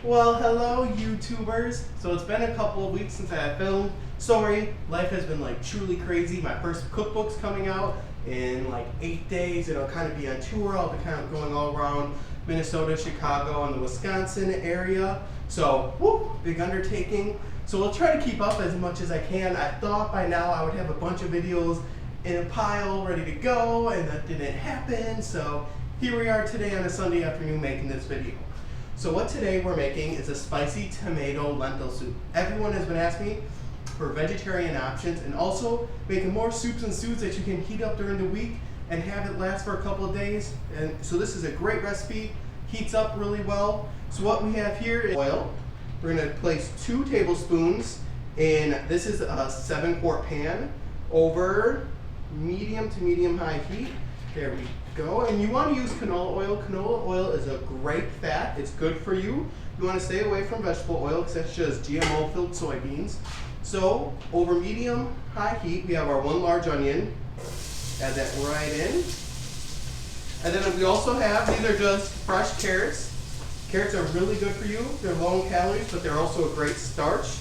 Well, hello YouTubers. So it's been a couple of weeks since I filmed. Sorry, life has been like truly crazy. My first cookbook's coming out in like 8 days. It'll kind of be on tour. I'll be kind of going all around Minnesota, Chicago, and the Wisconsin area. So, whoop, big undertaking. So we'll try to keep up as much as I can. I thought by now I would have a bunch of videos in a pile ready to go, and that didn't happen. So here we are today on a Sunday afternoon making this video. So what today we're making is a spicy tomato lentil soup. Everyone has been asking me for vegetarian options and also making more soups and stews that you can heat up during the week and have it last for a couple of days. And so this is a great recipe, heats up really well. So what we have here is oil. We're gonna place 2 tablespoons in, this is a 7-quart pan over medium to medium high heat. There we go. And you want to use canola oil. Canola oil is a great fat. It's good for you. You want to stay away from vegetable oil because that's just GMO filled soybeans. So over medium high heat, we have our 1 large onion. Add that right in. And then we also have, these are just fresh carrots. Carrots are really good for you. They're low in calories, but they're also a great starch.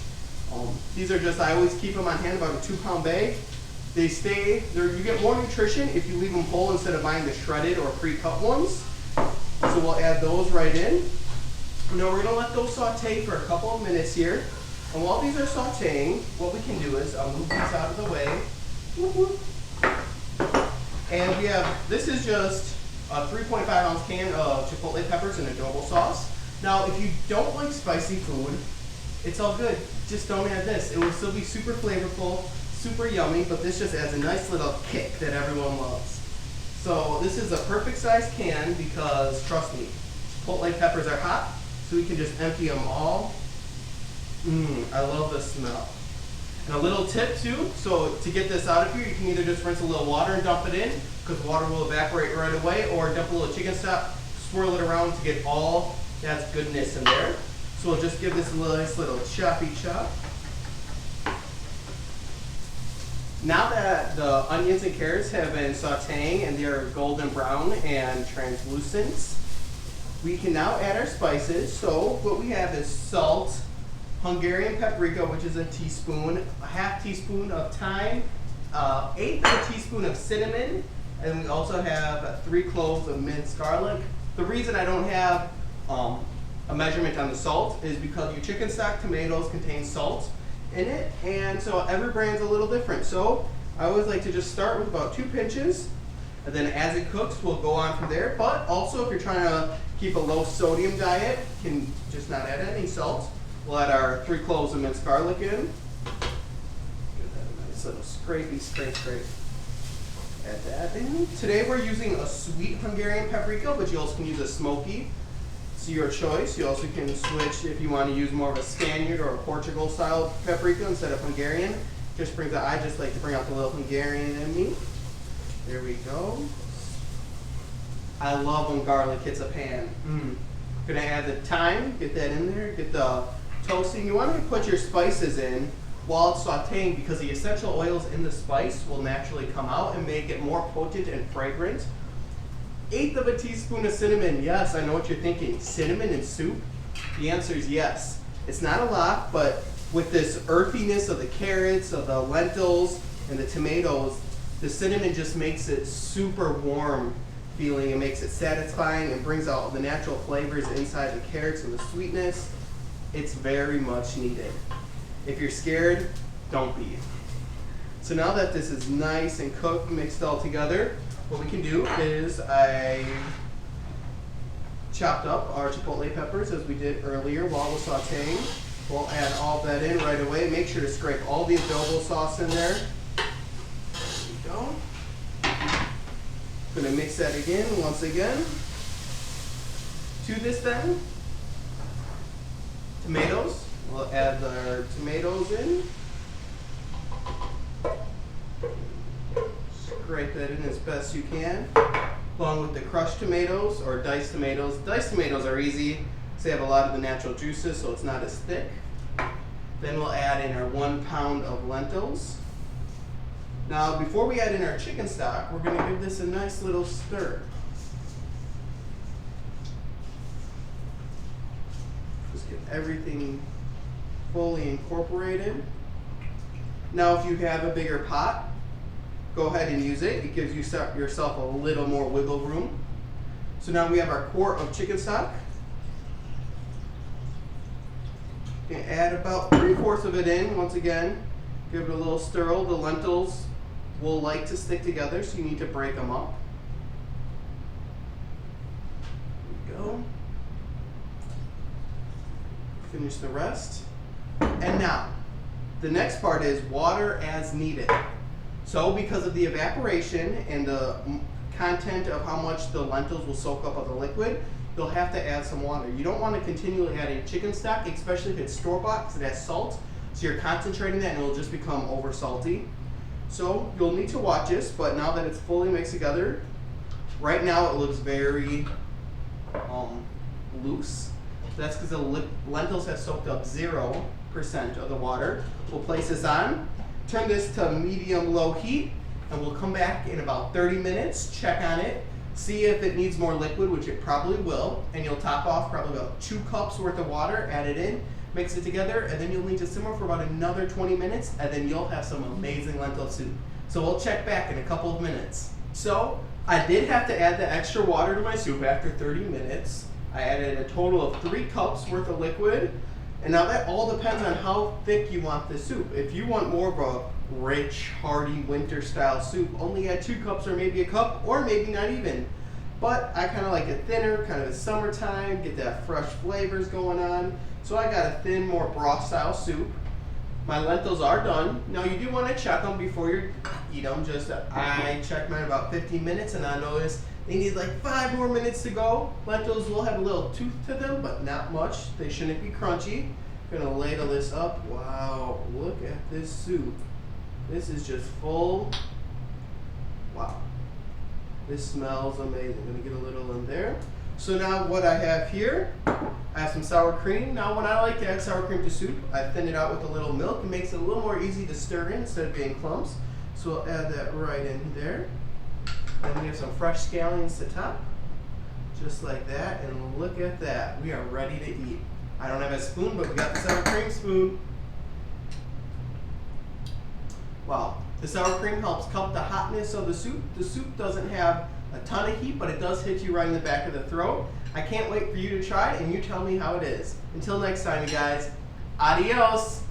These are just, I always keep them on hand, about a 2-pound bag. They stay, you get more nutrition if you leave them whole instead of buying the shredded or pre-cut ones. So we'll add those right in. Now we're gonna let those saute for a couple of minutes here. And while these are sauteing, what we can do is I'll move these out of the way. And we have, this is just a 3.5 ounce can of chipotle peppers and adobo sauce. Now if you don't like spicy food, it's all good. Just don't add this. It will still be super flavorful, super yummy, but this just adds a nice little kick that everyone loves. So this is a perfect size can because, trust me, chipotle peppers are hot, so we can just empty them all. I love the smell. And a little tip too, so to get this out of here, you can either just rinse a little water and dump it in, because water will evaporate right away, or dump a little chicken stock, swirl it around to get all that goodness in there. So we'll just give this a nice little choppy chop. Now that the onions and carrots have been sauteing and they're golden brown and translucent, we can now add our spices. So what we have is salt, Hungarian paprika, which is a teaspoon, a half teaspoon of thyme, 1/8 of a teaspoon of cinnamon, and we also have 3 cloves of minced garlic. The reason I don't have a measurement on the salt is because your chicken stock tomatoes contain salt in it, and so every brand's a little different. So I always like to just start with about 2 pinches, and then as it cooks, we'll go on from there. But also, if you're trying to keep a low sodium diet, you can just not add any salt. We'll add our 3 cloves of minced garlic in. Give that a nice little scrapey, scrape. Add that in. Today we're using a sweet Hungarian paprika, but you also can use a smoky. It's your choice. You also can switch if you want to use more of a Spaniard or a Portugal style paprika instead of Hungarian. I just like to bring out the little Hungarian in me. There we go. I love when garlic hits a pan. Gonna add the thyme, get that in there, get the toasting. You want to put your spices in while it's sauteing because the essential oils in the spice will naturally come out and make it more potent and fragrant. 1/8 of a teaspoon of cinnamon. Yes, I know what you're thinking. Cinnamon in soup? The answer is yes. It's not a lot, but with this earthiness of the carrots, of the lentils, and the tomatoes, the cinnamon just makes it super warm feeling. It makes it satisfying and brings out the natural flavors inside the carrots and the sweetness. It's very much needed. If you're scared, don't be. So now that this is nice and cooked, mixed all together, what we can do is I chopped up our chipotle peppers as we did earlier while we're sauteing. We'll add all that in right away. Make sure to scrape all the adobo sauce in there. There we go. Gonna mix that again, once again. To this then, tomatoes. We'll add our tomatoes in. Scrape that in as best you can, along with the crushed tomatoes or diced tomatoes. Diced tomatoes are easy because they have a lot of the natural juices, so it's not as thick. Then we'll add in our 1 pound of lentils. Now, before we add in our chicken stock, we're going to give this a nice little stir. Just Just get everything fully incorporated. Now if you have a bigger pot, go ahead and use it. It gives you yourself a little more wiggle room. So now we have our quart of chicken stock. You can add about 3/4 of it in. Once again, give it a little stir. The lentils will like to stick together, so you need to break them up. There we go. Finish the rest. And now, the next part is water as needed. So because of the evaporation and the content of how much the lentils will soak up of the liquid, you'll have to add some water. You don't want to continually add a chicken stock, especially if it's store-bought, because it has salt. So you're concentrating that and it'll just become over salty. So you'll need to watch this, but now that it's fully mixed together, right now it looks very loose. That's because the lentils have soaked up 0% of the water. We'll place this on, turn this to medium-low heat, and we'll come back in about 30 minutes, check on it, see if it needs more liquid, which it probably will, and you'll top off probably about 2 cups worth of water, add it in, mix it together, and then you'll need to simmer for about another 20 minutes, and then you'll have some amazing lentil soup. So we'll check back in a couple of minutes. So I did have to add the extra water to my soup after 30 minutes. I added a total of 3 cups worth of liquid, and now that all depends on how thick you want the soup. If you want more of a rich, hearty, winter-style soup, only add 2 cups or maybe a cup, or maybe not even. But I kind of like it thinner, kind of a summertime, get that fresh flavors going on. So I got a thin, more broth-style soup. My lentils are done. Now you do want to check them before you eat them. I checked mine about 15 minutes, and I noticed they need like 5 more minutes to go. Lentils will have a little tooth to them, but not much. They shouldn't be crunchy. I'm gonna ladle this up. Wow, look at this soup. This is just full. Wow. This smells amazing. I'm gonna get a little in there. So now what I have here, I have some sour cream. Now when I like to add sour cream to soup, I thin it out with a little milk. It makes it a little more easy to stir in instead of being clumps. So we'll add that right in there. And we have some fresh scallions to top, just like that. And look at that, we are ready to eat. I don't have a spoon, but we got the sour cream spoon. Wow, the sour cream helps cut the hotness of the soup. The soup doesn't have a ton of heat, but it does hit you right in the back of the throat. I can't wait for you to try it, and you tell me how it is. Until next time, you guys, adios.